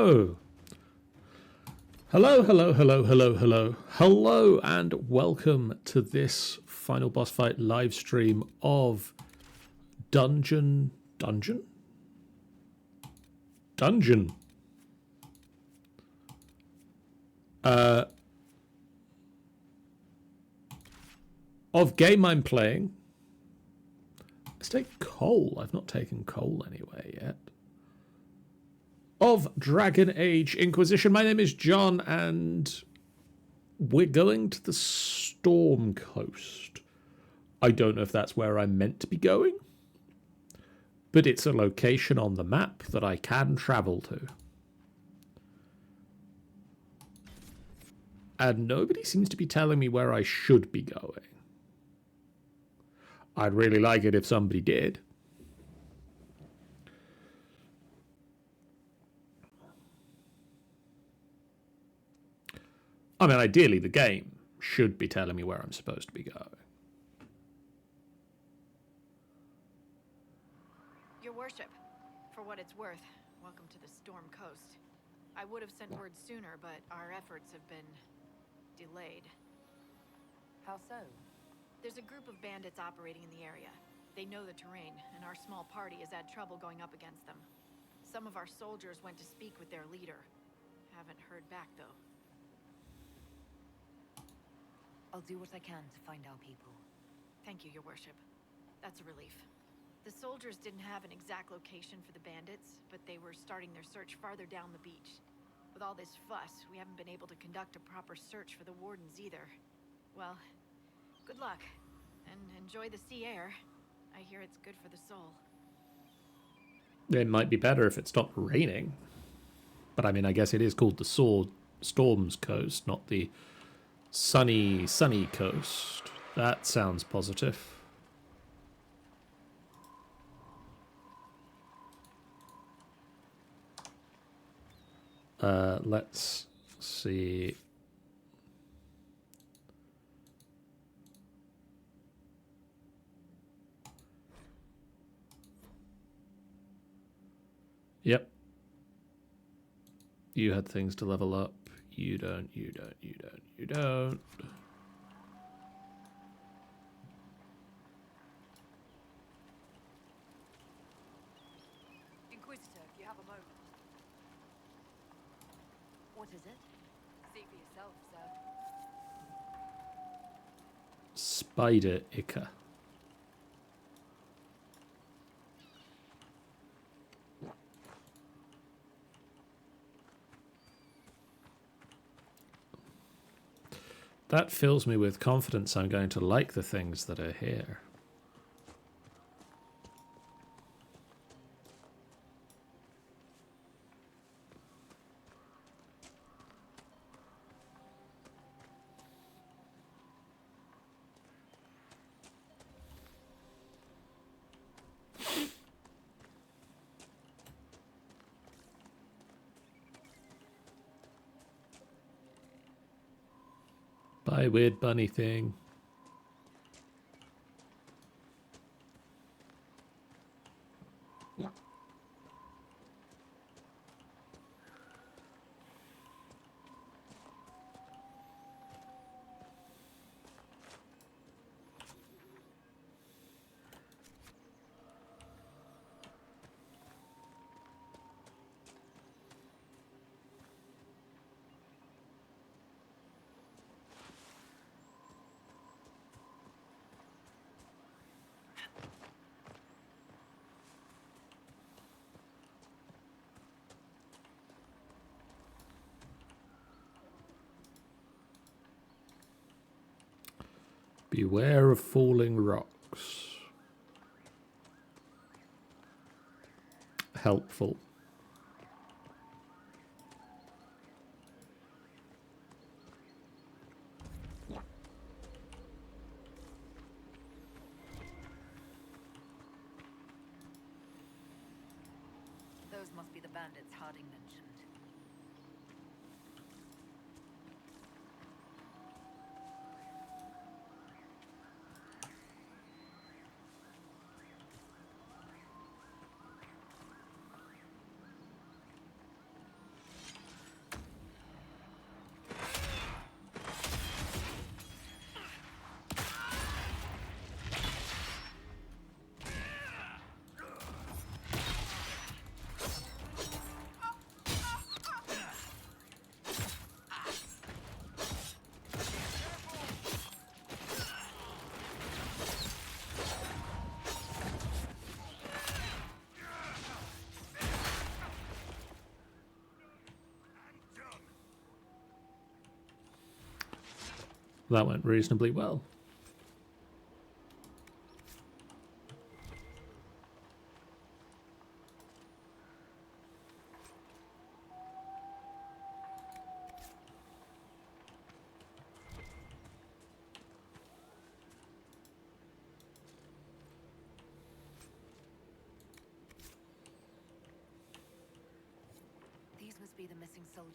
Hello! Hello, hello, hello, hello, hello. Hello, and welcome to this final boss fight live stream of Dungeon of game I'm playing. Let's take coal. I've not taken coal anywhere yet. Of Dragon Age Inquisition. My name is John, and we're going to the Storm Coast. I don't know if that's where I'm meant to be going, but it's a location on the map that I can travel to. And nobody seems to be telling me where I should be going. I'd really like it if somebody did. I mean, ideally, the game should be telling me where I'm supposed to be going. Your worship, for what it's worth, welcome to the Storm Coast. I would have sent word sooner, but our efforts have been delayed. How so? There's a group of bandits operating in the area. They know the terrain, and our small party has had trouble going up against them. Some of our soldiers went to speak with their leader. Haven't heard back, though. I'll do what I can to find our people. Thank you, your worship. That's a relief. The soldiers didn't have an exact location for the bandits, but they were starting their search farther down the beach. With all this fuss, we haven't been able to conduct a proper search for the wardens either. Well, good luck, and enjoy the sea air. I hear it's good for the soul. It might be better if it stopped raining. But I mean, I guess it is called the Storm's Coast, not the sunny coast. That sounds positive. Let's see. Yep. You had things to level up. You don't. Inquisitor, if you have a moment. What is it? See for yourself, sir. Spider Ica. That fills me with confidence I'm going to like the things that are here. Bye, weird bunny thing. Beware of falling rocks. Helpful. Those must be the bandits Harding mentioned. That went reasonably well. These must be the missing soldiers.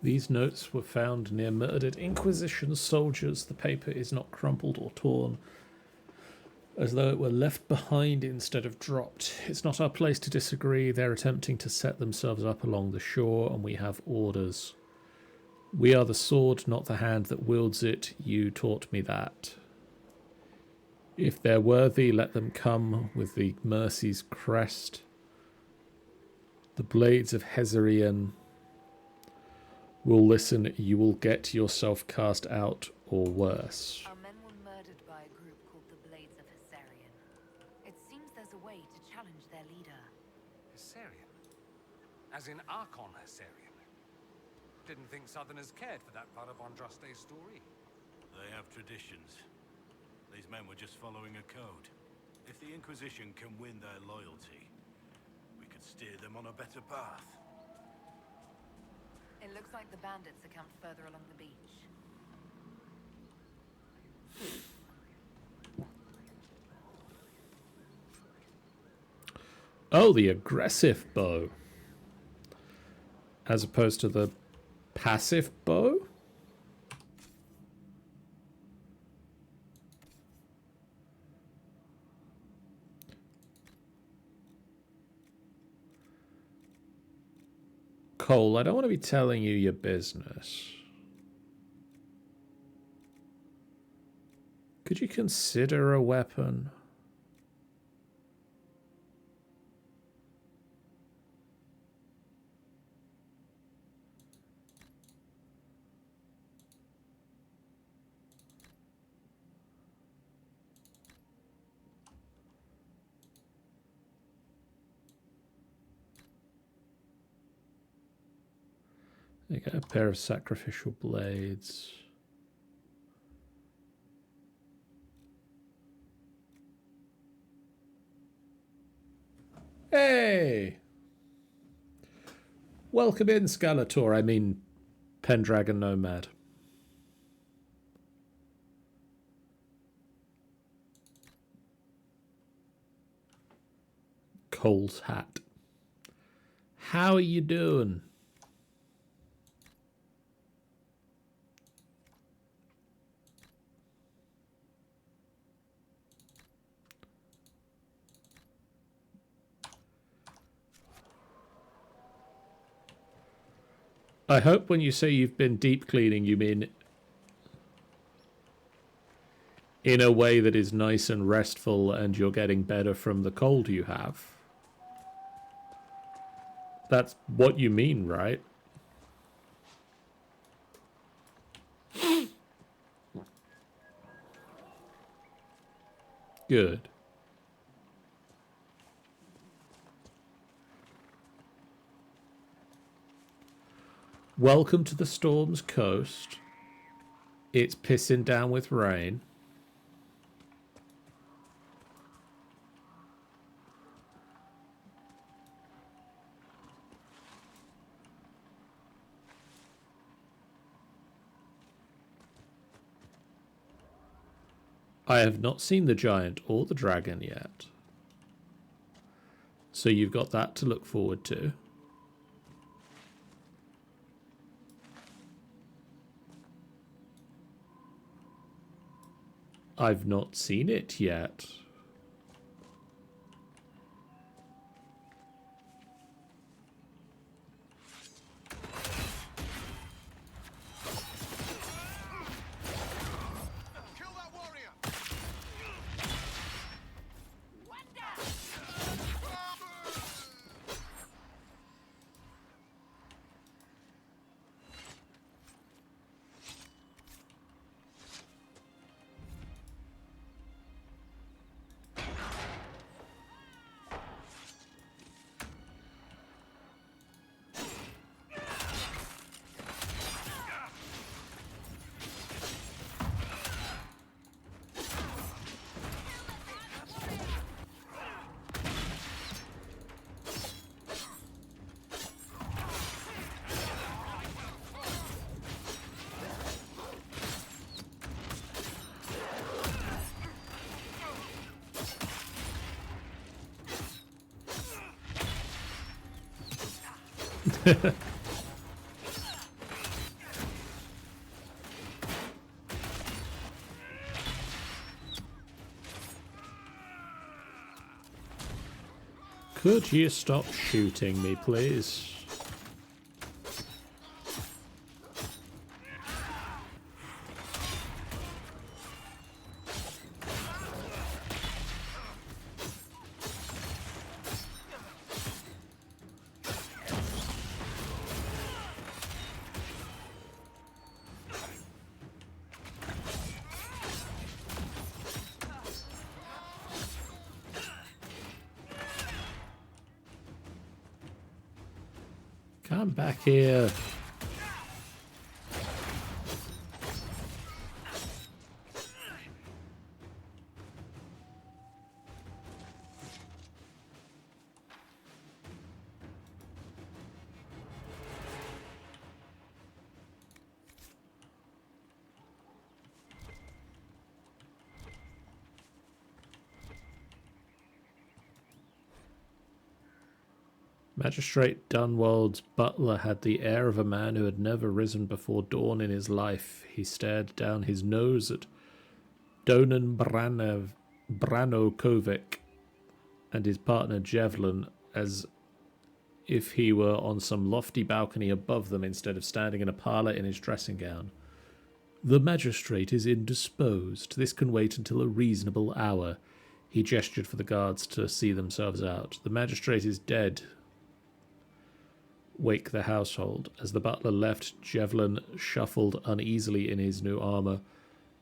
These notes were found near murdered Inquisition soldiers. The paper is not crumpled or torn, as though it were left behind instead of dropped. It's not our place to disagree. They're attempting to set themselves up along the shore, and we have orders. We are the sword, not the hand that wields it. You taught me that. If they're worthy, let them come with the Mercy's crest. The blades of Hezarian will listen. You will get yourself cast out or worse. Our men were murdered by a group called the Blades of Hezarian. It seems there's a way to challenge their leader. Hezarian? As in Archon Hezarian? Didn't think Southerners cared for that part of Andraste's story. They have traditions. These men were just following a code. If the Inquisition can win their loyalty, we could steer them on a better path. It looks like the bandits are camped further along the beach. Oh, the aggressive bow. As opposed to the passive bow? Cole, I don't want to be telling you your business. Could you consider a weapon? You got a pair of sacrificial blades. Hey! Welcome in, Skeletor. I mean, Pendragon Nomad. Cole's hat. How are you doing? I hope when you say you've been deep cleaning, you mean in a way that is nice and restful and you're getting better from the cold you have. That's what you mean, right? Good. Welcome to the Storm's Coast. It's pissing down with rain. I have not seen the giant or the dragon yet. So you've got that to look forward to. I've not seen it yet. Kill that warrior! Could you stop shooting me, please? Come back here. Magistrate Dunwald's butler had the air of a man who had never risen before dawn in his life. He stared down his nose at Donan Branokovic and his partner Jevlin as if he were on some lofty balcony above them instead of standing in a parlour in his dressing gown. The magistrate is indisposed. This can wait until a reasonable hour. He gestured for the guards to see themselves out. The magistrate is dead. Wake the household. As the butler left, Jevlin shuffled uneasily in his new armour.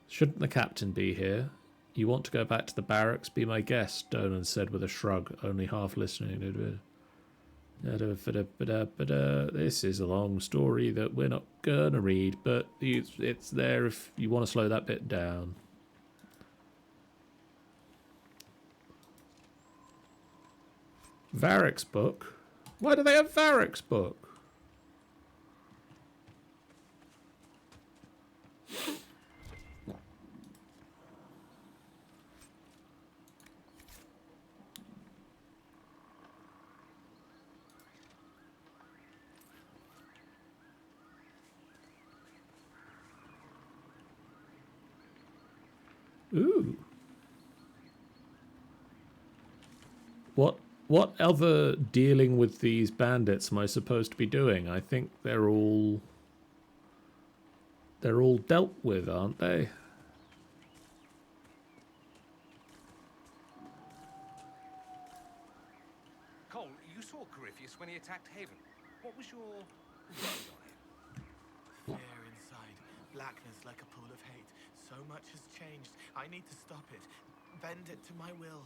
Shouldn't the captain be here? You want to go back to the barracks? Be my guest, Donan said with a shrug, only half listening. This is a long story that we're not going to read, but it's there if you want to slow that bit down. Varric's book? Why do they have Varric's book? Ooh. What other dealing with these bandits am I supposed to be doing? I think they're all dealt with, aren't they? Cole, you saw Corypheus when he attacked Haven. What was your read on him? Fear inside, blackness like a pool of hate. So much has changed. I need to stop it. Bend it to my will.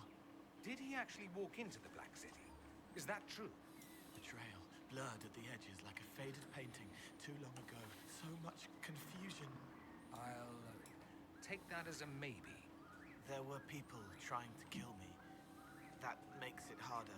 Did he actually walk into the Black City? Is that true? Betrayal, blurred at the edges like a faded painting too long ago. So much confusion. I'll take that as a maybe. There were people trying to kill me. That makes it harder.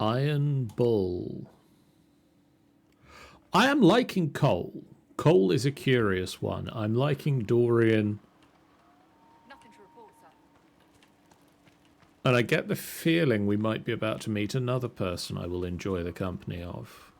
Iron Bull. I am liking Cole. Cole is a curious one. I'm liking Dorian. Nothing to report, sir. And I get the feeling we might be about to meet another person I will enjoy the company of.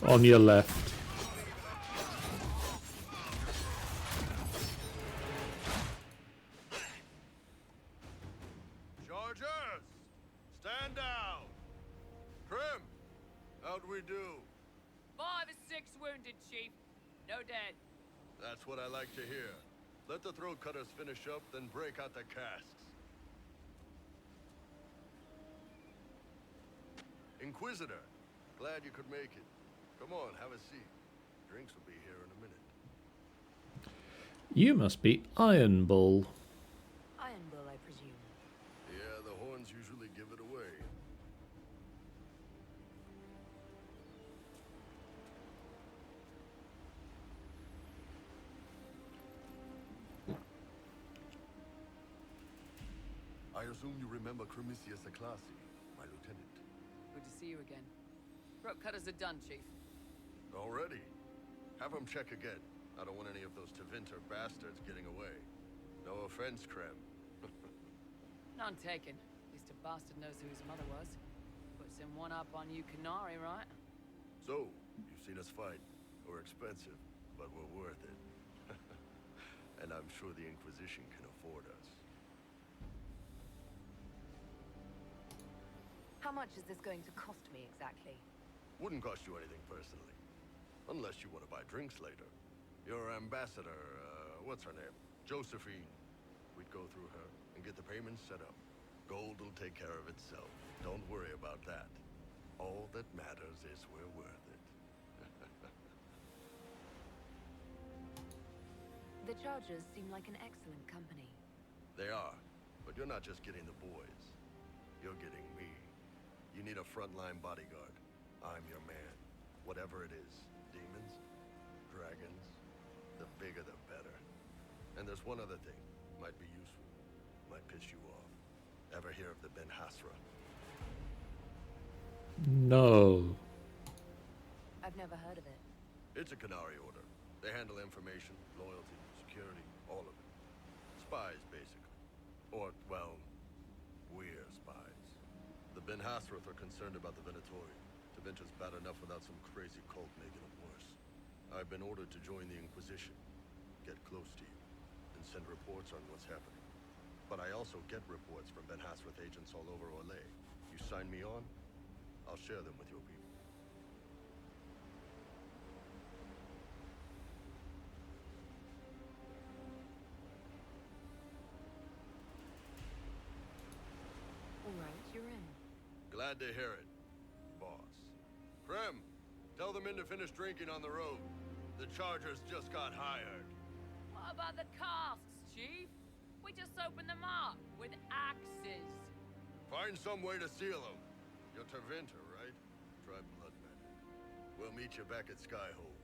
On your left. Chargers! Stand down! Prim! How'd we do? 5 or 6 wounded, Chief. No dead. That's what I like to hear. Let the throat cutters finish up, then break out the casks. Inquisitor, glad you could make it. Come on, have a seat. Drinks will be here in a minute. You must be Iron Bull. Iron Bull, I presume. Yeah, the horns usually give it away. I assume you remember Cremisius Aclassi, my lieutenant. Good to see you again. Throat cutters are done, Chief. Already? Have him check again. I don't want any of those Tevinter bastards getting away. No offense, Krem. None taken. At least a bastard knows who his mother was. Puts him one up on you Canary, right? So, you've seen us fight. We're expensive, but we're worth it. And I'm sure the Inquisition can afford us. How much is this going to cost me exactly? Wouldn't cost you anything personally. Unless you want to buy drinks later. Your ambassador, what's her name? Josephine. We'd go through her and get the payments set up. Gold will take care of itself. Don't worry about that. All that matters is we're worth it. The Chargers seem like an excellent company. They are, but you're not just getting the boys. You're getting me. You need a frontline bodyguard. I'm your man. Whatever it is. Demons, dragons, the bigger the better. And there's one other thing. Might be useful. Might piss you off. Ever hear of the Ben Hasra? No. I've never heard of it. It's a Canary order. They handle information, loyalty, security, all of it. Spies, basically. Or, well, we're spies. The Ben Hasrath are concerned about the Venatori. Tevinter's bad enough without some crazy cult making it worse. I've been ordered to join the Inquisition, get close to you, and send reports on what's happening. But I also get reports from Ben Hasrath agents all over Orlais. You sign me on, I'll share them with your people. All right, you're in. Glad to hear it, boss. Krem, tell the men to finish drinking on the road. The Chargers just got hired. What about the casks, Chief? We just opened them up with axes. Find some way to seal them. You're Tevinter, right? Try Bloodman. We'll meet you back at Skyhold.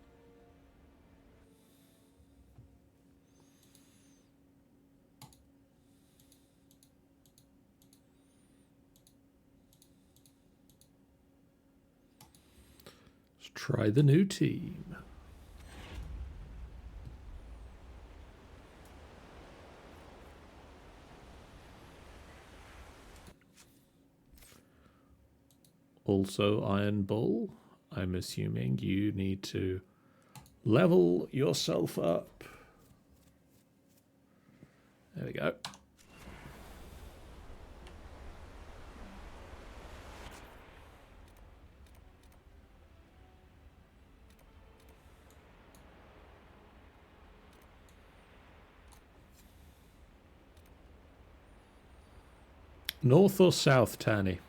Let's try the new team. Also, Iron Bull, I'm assuming you need to level yourself up. There we go. North or south, Tanny?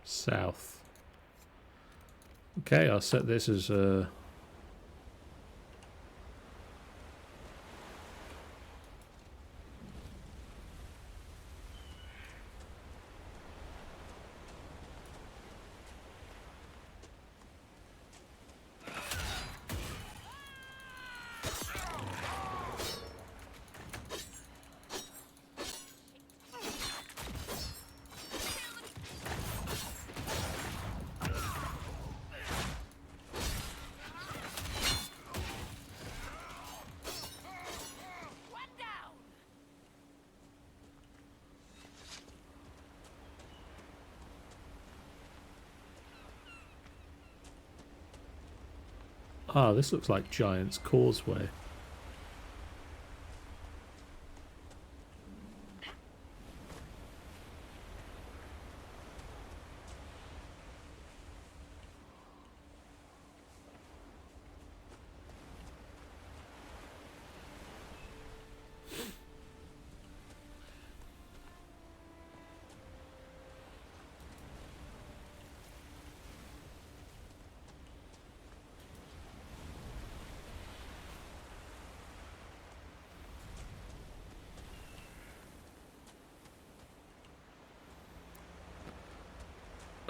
South. Okay, I'll set this as a... Ah, this looks like Giant's Causeway.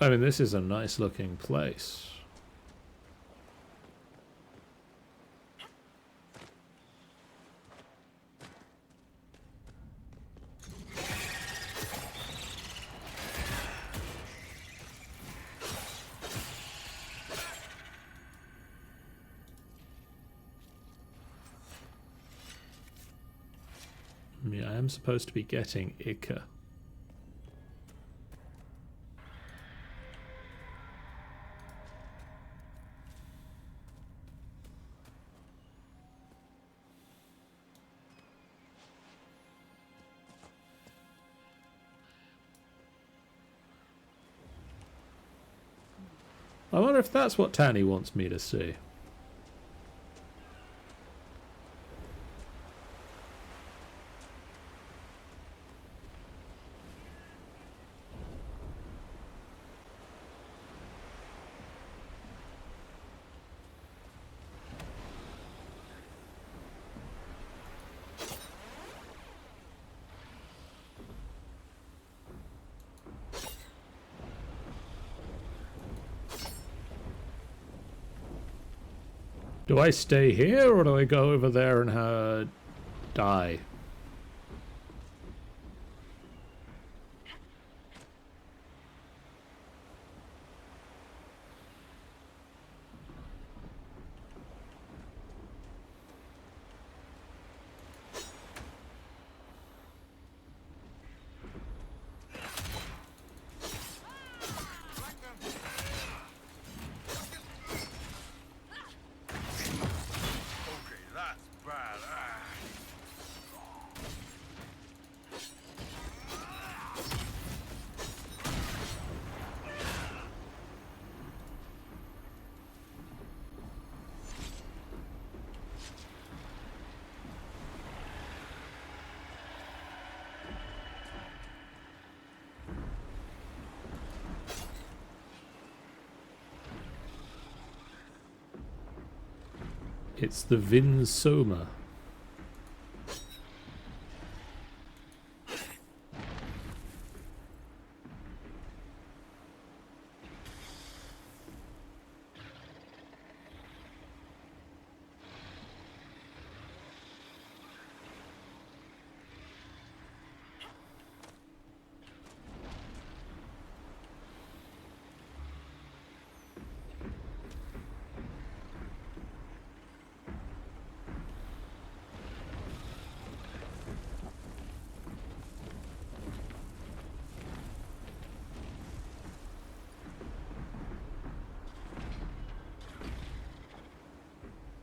I mean, this is a nice looking place. Yeah, I am supposed to be getting Ica. I wonder if that's what Tanny wants me to see. Do I stay here or do I go over there and die? Okay, that's bad. It's the Vin Soma.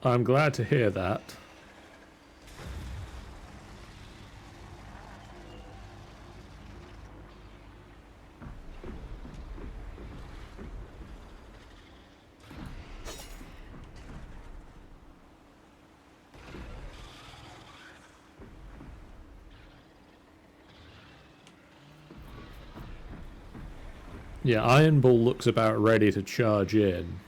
I'm glad to hear that. Yeah, Iron Bull looks about ready to charge in.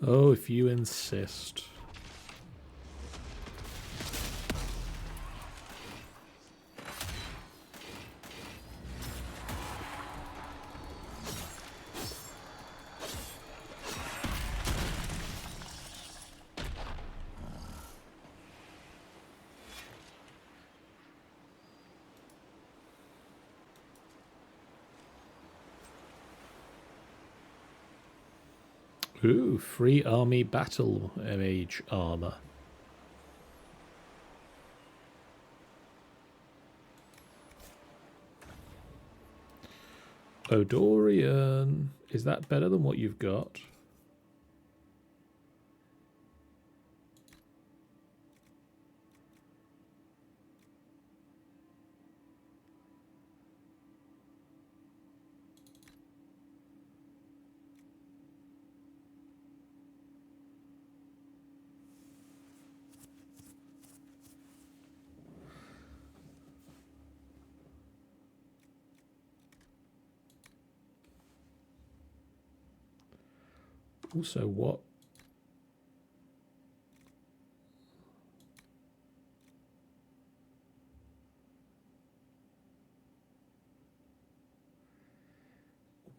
Oh, if you insist. Ooh, free army battle mage armor. Odorian. Is that better than what you've got? Also, what?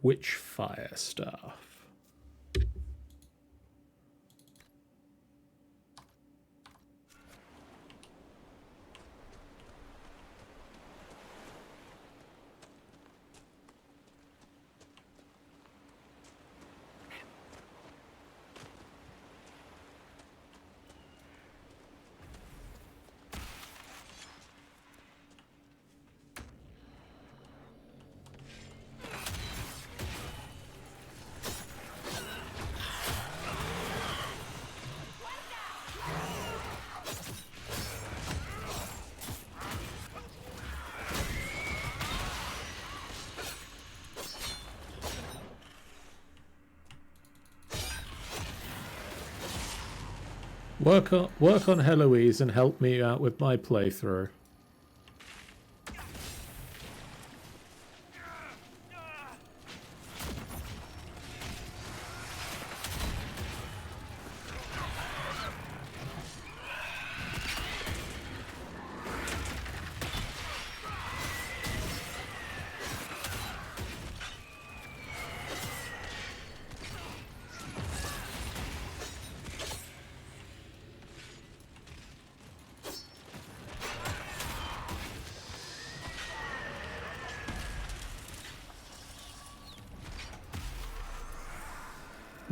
Which fire staff? Work on Heloise and help me out with my playthrough.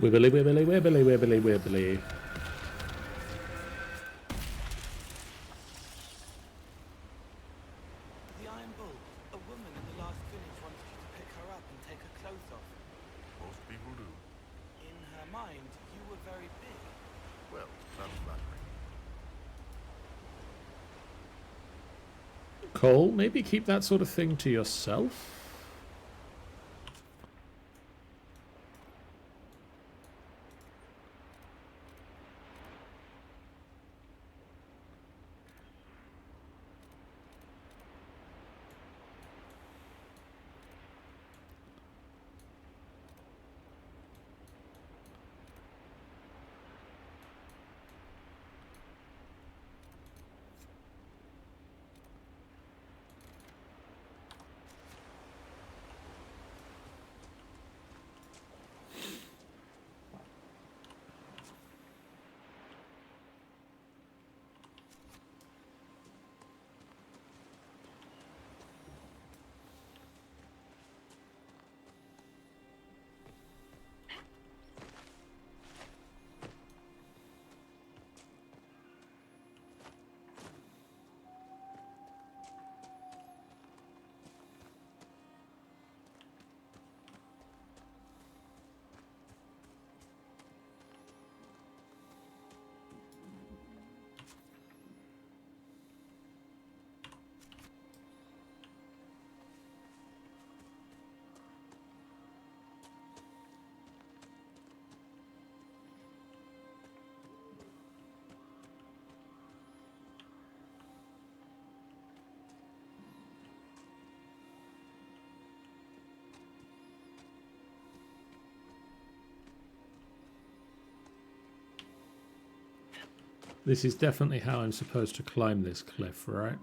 Wibbly wibbly wibbly wibbly wibbly. The Iron Bull. A woman in the last village wanted you to pick her up and take her clothes off. Most people do. In her mind, you were very big. Well, that's flattering. Cole, maybe keep that sort of thing to yourself. This is definitely how I'm supposed to climb this cliff, right?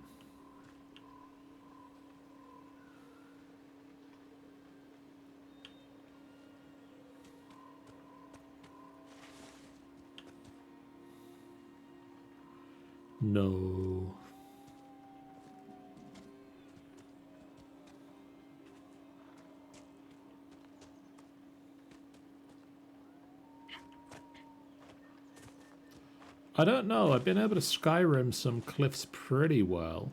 No. I don't know. I've been able to Skyrim some cliffs pretty well.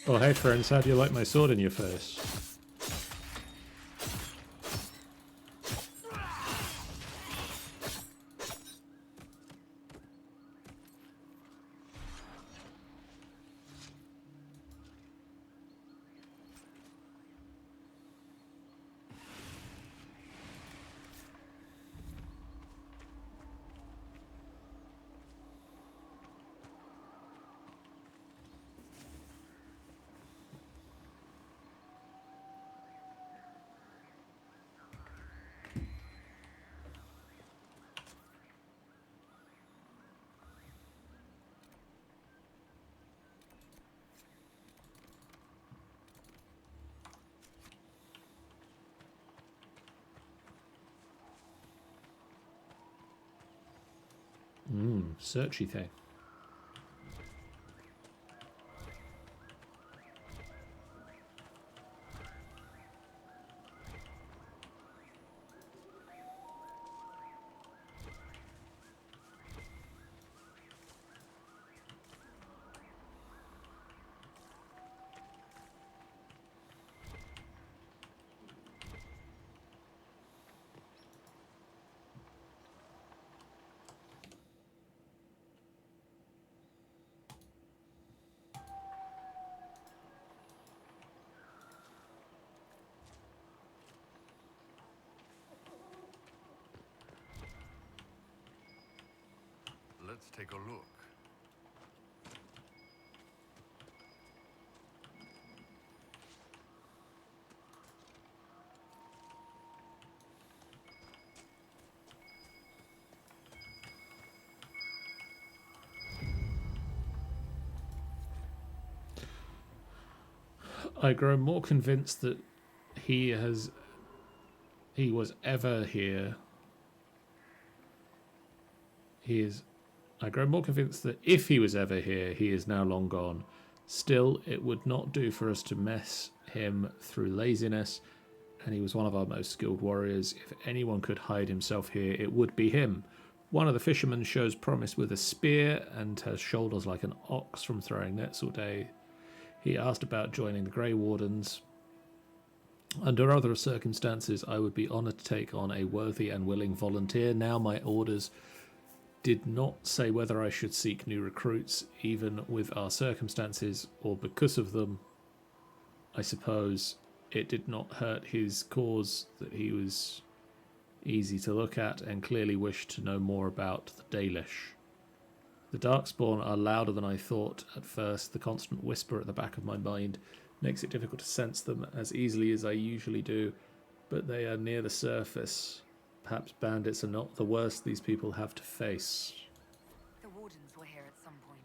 Oh, hey friends, how do you like my sword in your face? Searchy thing. Let's take a look. I grow more convinced that he was ever here. I grow more convinced that if he was ever here, he is now long gone. Still, it would not do for us to mess him through laziness, and he was one of our most skilled warriors. If anyone could hide himself here, it would be him. One of the fishermen shows promise with a spear and has shoulders like an ox from throwing nets all day. He asked about joining the Grey Wardens. Under other circumstances, I would be honoured to take on a worthy and willing volunteer. Now my orders did not say whether I should seek new recruits, even with our circumstances, or because of them. I suppose it did not hurt his cause that he was easy to look at and clearly wished to know more about the Dalish. The Darkspawn are louder than I thought at first. The constant whisper at the back of my mind makes it difficult to sense them as easily as I usually do, but they are near the surface. Perhaps bandits are not the worst these people have to face. The Wardens were here at some point.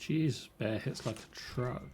Jeez, bear hits like a truck.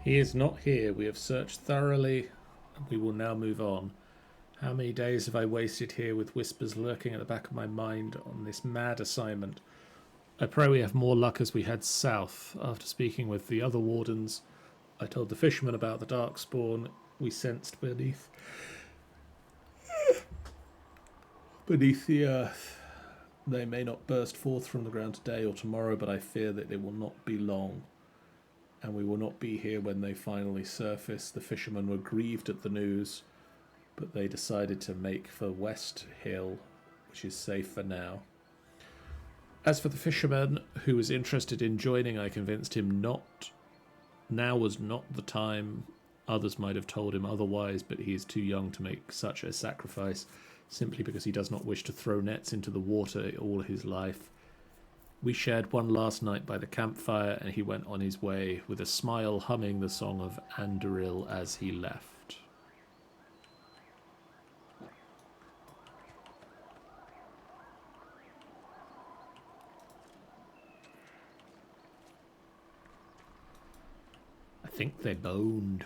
He is not here. We have searched thoroughly, and we will now move on. How many days have I wasted here with whispers lurking at the back of my mind on this mad assignment? I pray we have more luck as we head south. After speaking with the other wardens, I told the fishermen about the darkspawn we sensed beneath the earth. They may not burst forth from the ground today or tomorrow, but I fear that it will not be long, and we will not be here when they finally surface. The fishermen were grieved at the news, but they decided to make for West Hill, which is safe for now. As for the fisherman who was interested in joining, I convinced him now was not the time. Others might have told him otherwise, but he is too young to make such a sacrifice, simply because he does not wish to throw nets into the water all his life. We shared one last night by the campfire, and he went on his way with a smile, humming the song of Anduril as he left. think they boned.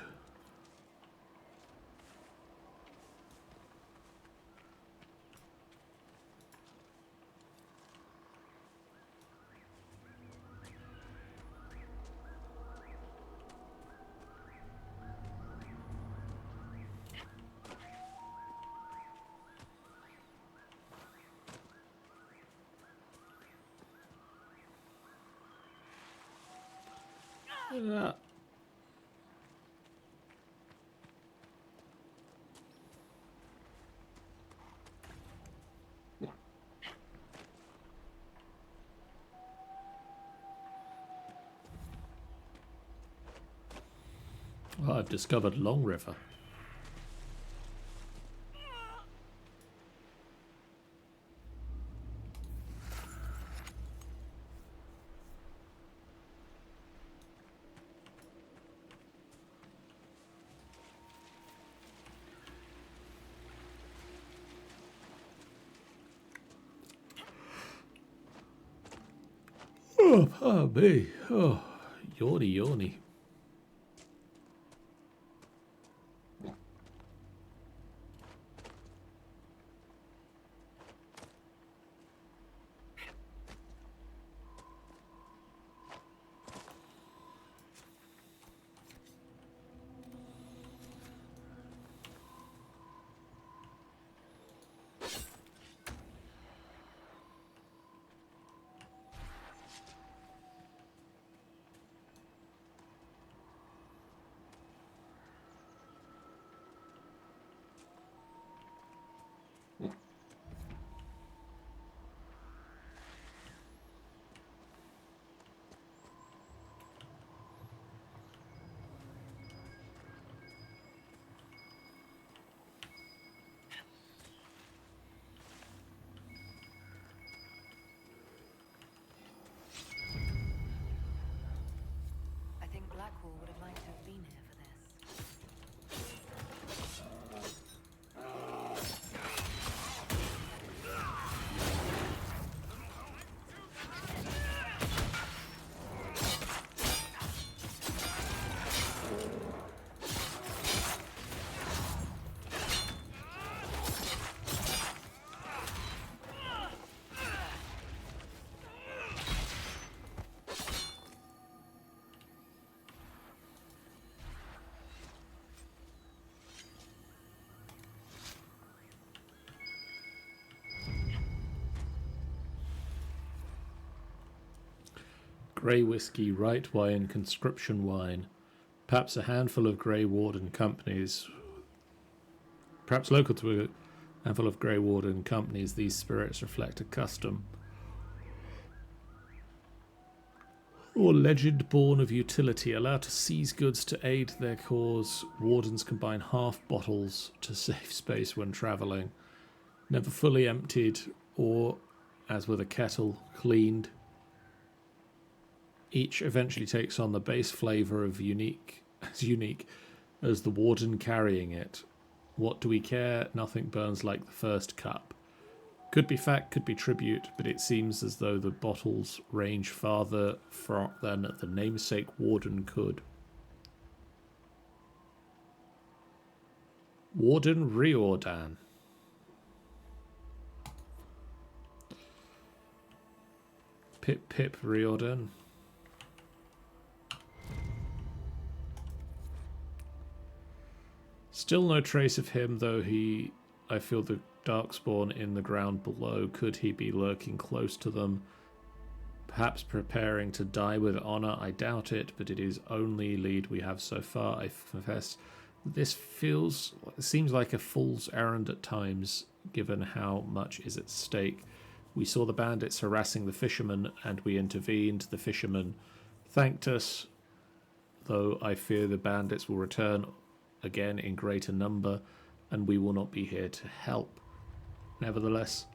Oh, I've discovered Long River. Oh, me. Oh, yawny, yawny. I think Blackwall would have liked to have been here for this. Grey whiskey, right wine, conscription wine. Perhaps a handful of Grey Warden companies. Perhaps local to a handful of Grey Warden companies, these spirits reflect a custom or legend born of utility, allowed to seize goods to aid their cause. Wardens combine half bottles to save space when travelling. Never fully emptied or, as with a kettle, cleaned. Each eventually takes on the base flavour of unique as the warden carrying it. What do we care? Nothing burns like the first cup. Could be fact, could be tribute, but it seems as though the bottles range farther than the namesake warden could. Warden Riordan. Pip Pip Riordan. Still no trace of him, though I feel the darkspawn in the ground below. Could he be lurking close to them? Perhaps preparing to die with honour? I doubt it, but it is only lead we have so far. I confess this seems like a fool's errand at times, given how much is at stake. We saw the bandits harassing the fishermen, and we intervened. The fishermen thanked us, though I fear the bandits will return again in greater number, and we will not be here to help. Nevertheless,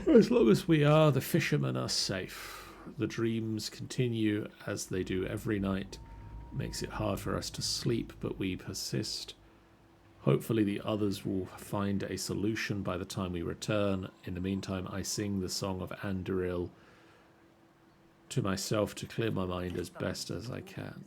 as long as we are, the fishermen are safe. The dreams continue as they do every night. Makes it hard for us to sleep, but we persist. Hopefully the others will find a solution by the time we return. In the meantime, I sing the song of Anduril to myself to clear my mind as best as I can.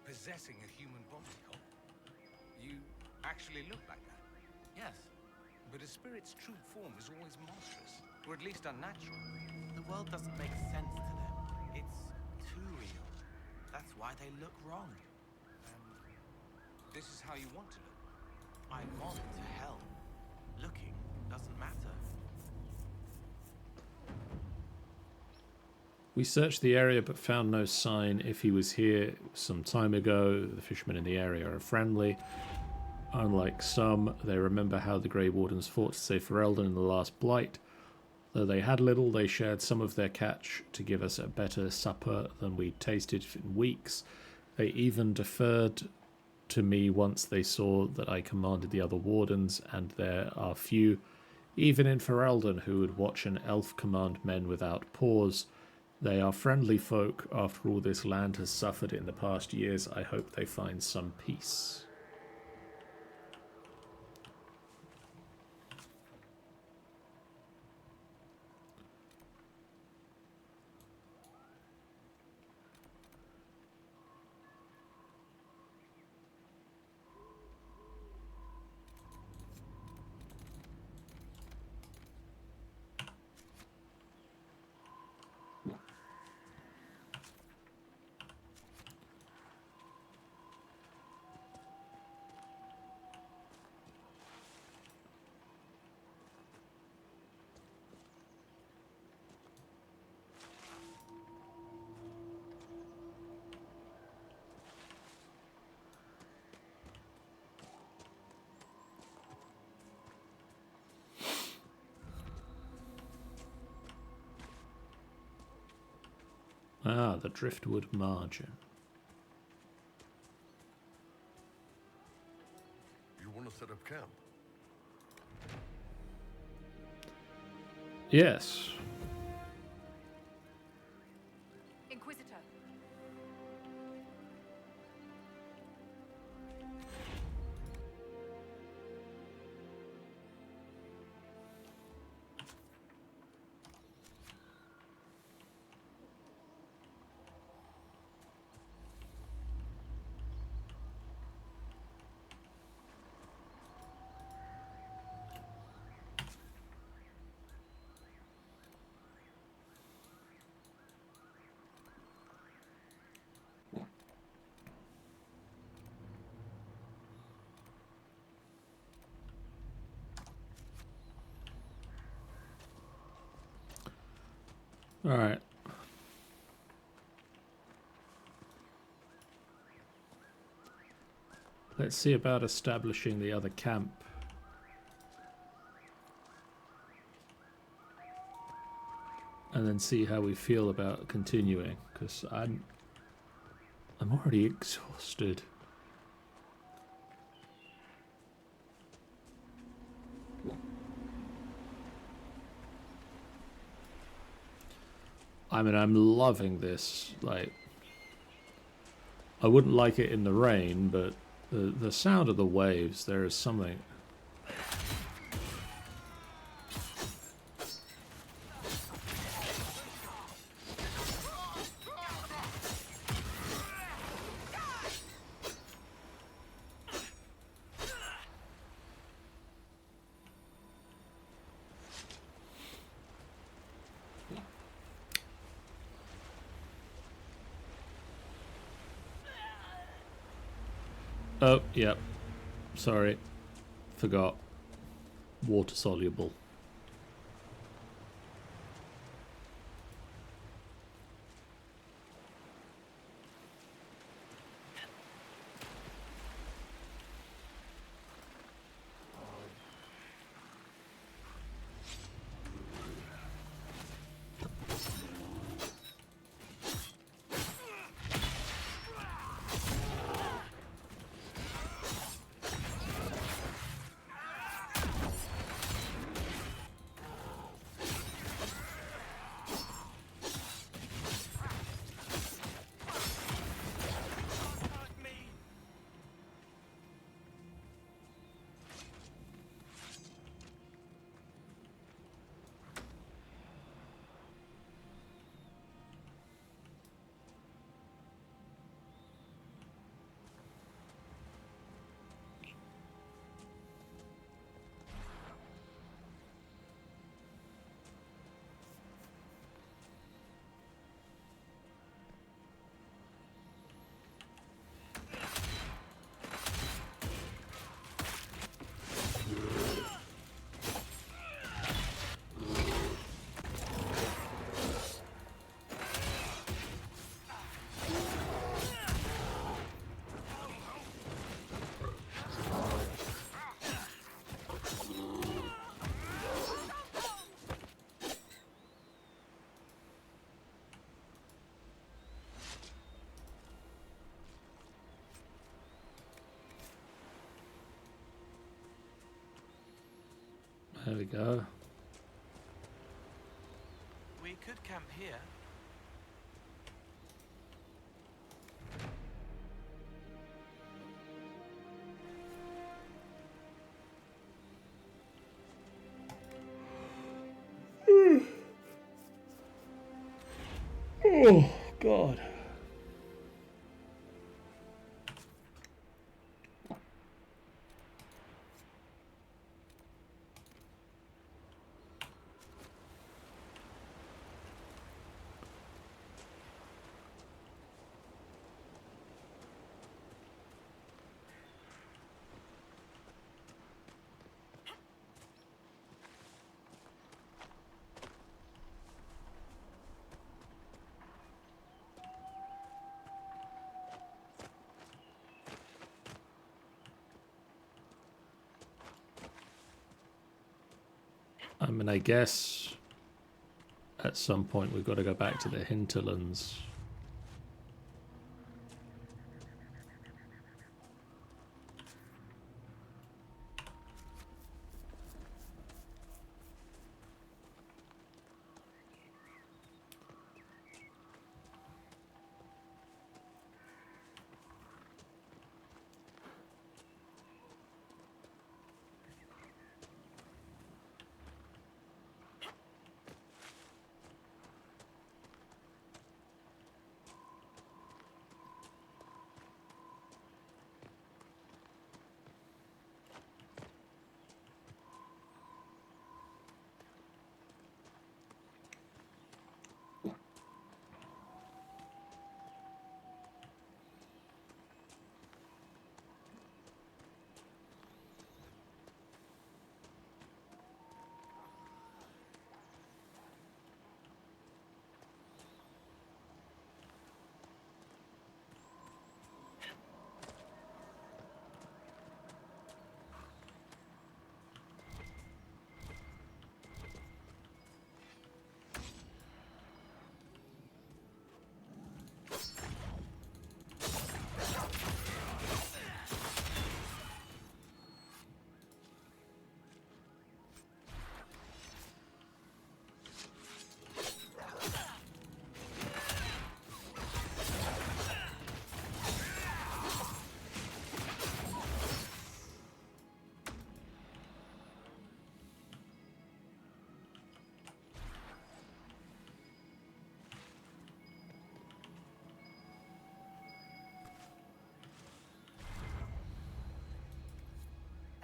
Possessing a human body, Cole. You actually look like that. Yes, But a spirit's true form is always monstrous, or at least unnatural. the world doesn't make sense to them. It's too real. That's why they look wrong. This is how you want to look. I'm on to hell. Looking doesn't matter. We searched the area but found no sign. If he was here some time ago, the fishermen in the area are friendly. Unlike some, they remember how the Grey Wardens fought to save Ferelden in the last Blight. Though they had little, they shared some of their catch to give us a better supper than we'd tasted in weeks. They even deferred to me once they saw that I commanded the other Wardens, and there are few, even in Ferelden, who would watch an elf command men without pause. They are friendly folk. After all this land has suffered in the past years, I hope they find some peace. Ah, the driftwood margin. You want to set up camp? Yes. Inquisitor. All right. Let's see about establishing the other camp. And then see how we feel about continuing, because I'm already exhausted. I mean, I'm loving this. Like, I wouldn't like it in the rain, but the sound of the waves, there is something. Oh, yep. Sorry. Forgot. Water soluble. There we go. We could camp here. Oh, God. I mean, I guess at some point we've got to go back to the hinterlands.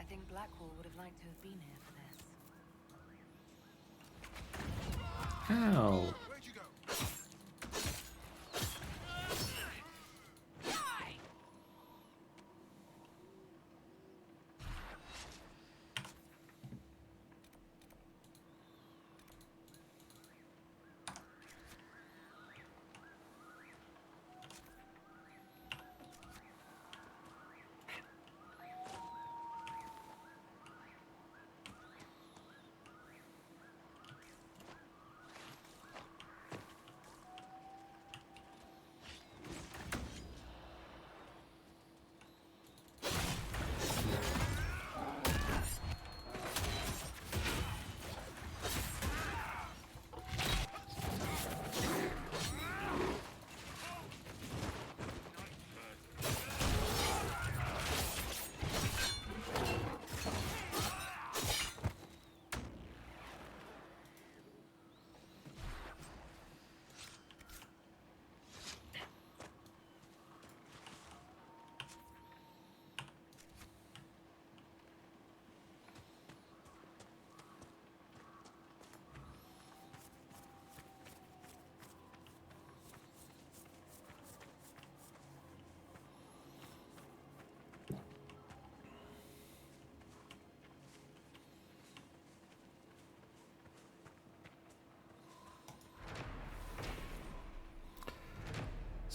I think Blackwall would have liked to have been here for this. Ow. Where'd you go?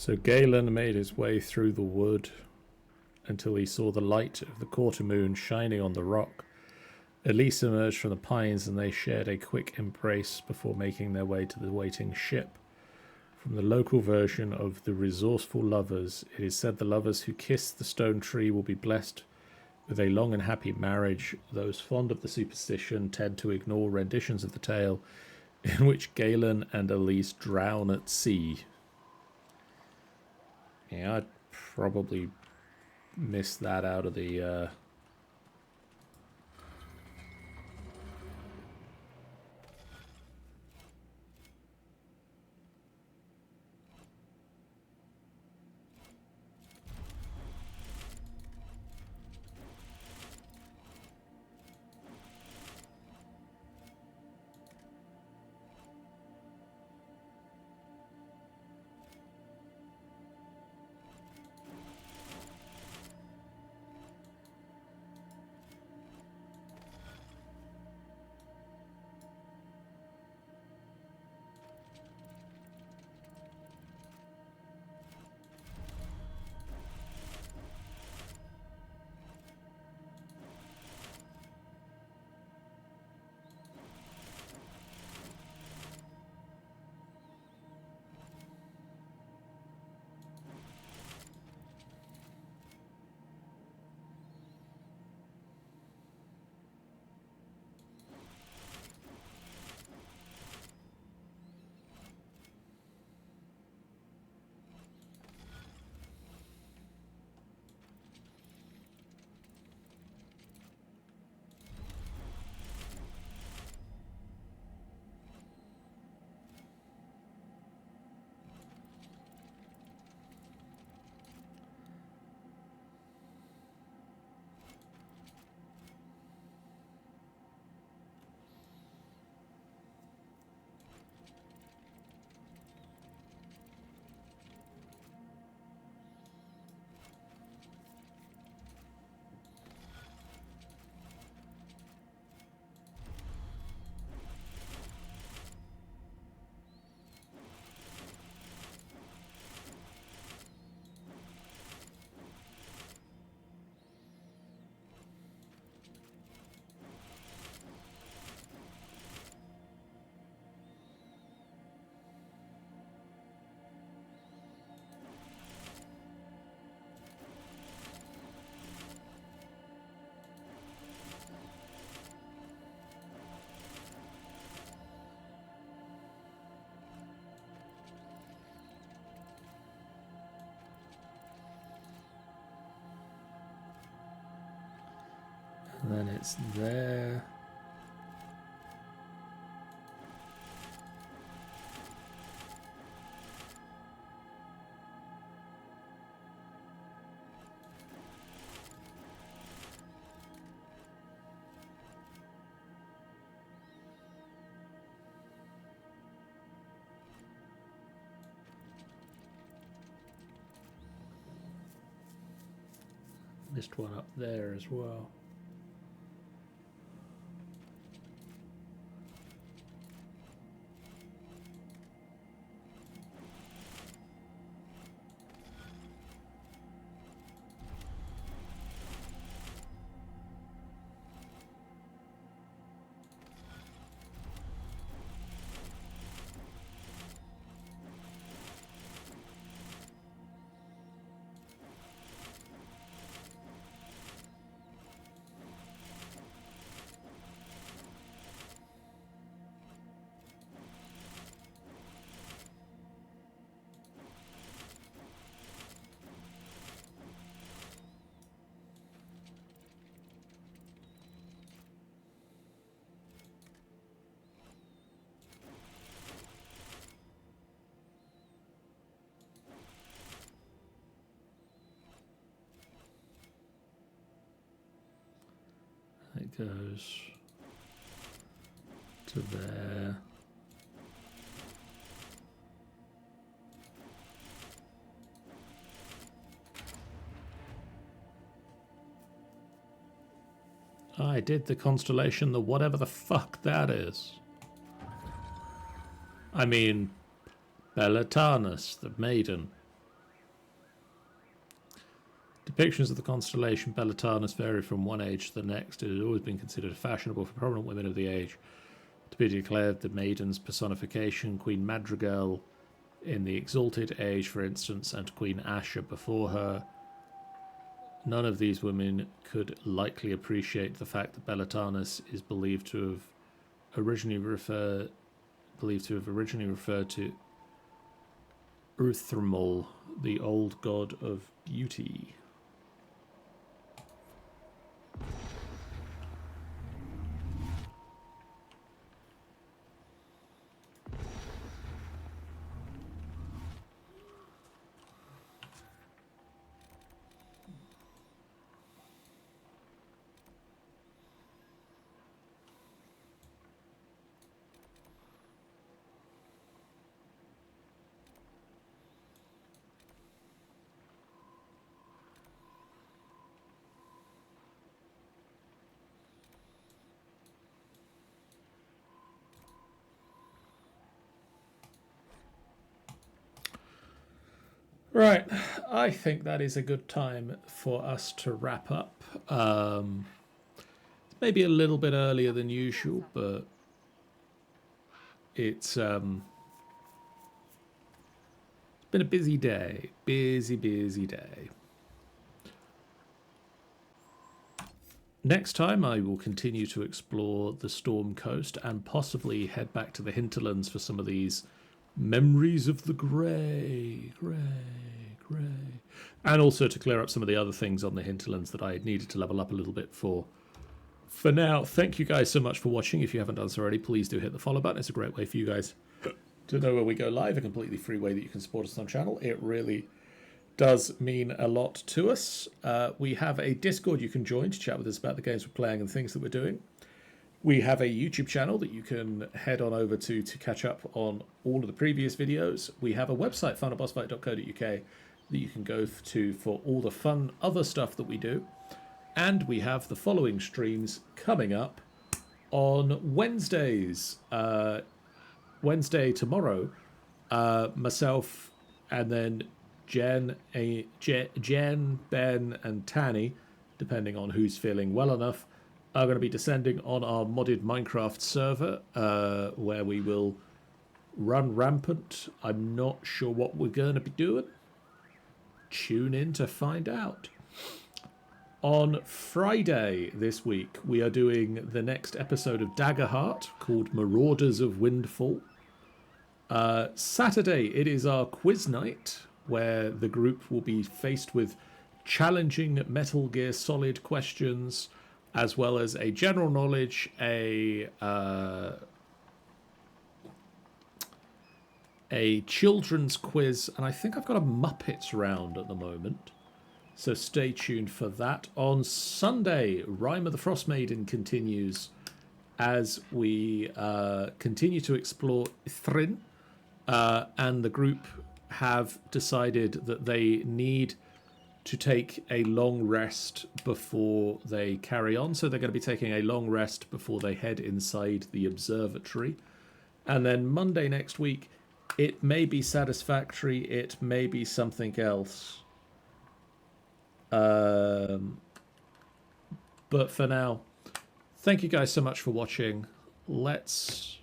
So Galen made his way through the wood until he saw the light of the quarter moon shining on the rock. Elise emerged from the pines and they shared a quick embrace before making their way to the waiting ship. From the local version of The Resourceful Lovers, it is said the lovers who kiss the stone tree will be blessed with a long and happy marriage. Those fond of the superstition tend to ignore renditions of the tale in which Galen and Elise drown at sea. Yeah, I'd probably miss that out of the... And then it's there. Missed one up there as well. It goes to there. I did the constellation, the whatever the fuck that is. I mean, Bellatanus, the maiden. Depictions of the constellation Bellatanus vary from one age to the next. It has always been considered fashionable for prominent women of the age to be declared the maiden's personification. Queen Madrigal in the Exalted Age, for instance, and Queen Asha before her. None of these women could likely appreciate the fact that Bellatanus is believed to have originally referred to Uthramol, the old god of beauty. Right, I think that is a good time for us to wrap up. Maybe a little bit earlier than usual, but it's been a busy day. Busy day. Next time I will continue to explore the Storm Coast and possibly head back to the hinterlands for some of these memories of the grey. And also to clear up some of the other things on the hinterlands that I needed to level up a little bit for. For now, thank you guys so much for watching. If you haven't done so already, please do hit the follow button. It's a great way for you guys to know when we go live, a completely free way that you can support us on the channel. It really does mean a lot to us. We have a Discord you can join to chat with us about the games we're playing and things that we're doing. We have a YouTube channel that you can head on over to catch up on all of the previous videos. We have a website, finalbossfight.co.uk, that you can go to for all the fun other stuff that we do. And we have the following streams coming up on Wednesdays. Wednesday tomorrow, myself and then Jen, Ben, and Tanny, depending on who's feeling well enough, are going to be descending on our modded Minecraft server, where we will run rampant. I'm not sure what we're going to be doing. Tune in to find out. On Friday this week, we are doing the next episode of Daggerheart called Marauders of Windfall. Saturday, it is our quiz night, where the group will be faced with challenging Metal Gear Solid questions, as well as a general knowledge, a children's quiz, and I think I've got a Muppets round at the moment. So stay tuned for that. On Sunday, Rime of the Frost Maiden continues as we continue to explore Ithrin, and the group have decided that they need to take a long rest before they carry on. So they're going to be taking a long rest before they head inside the observatory. And then Monday next week, it may be Satisfactory, it may be something else. But for now, thank you guys so much for watching. Let's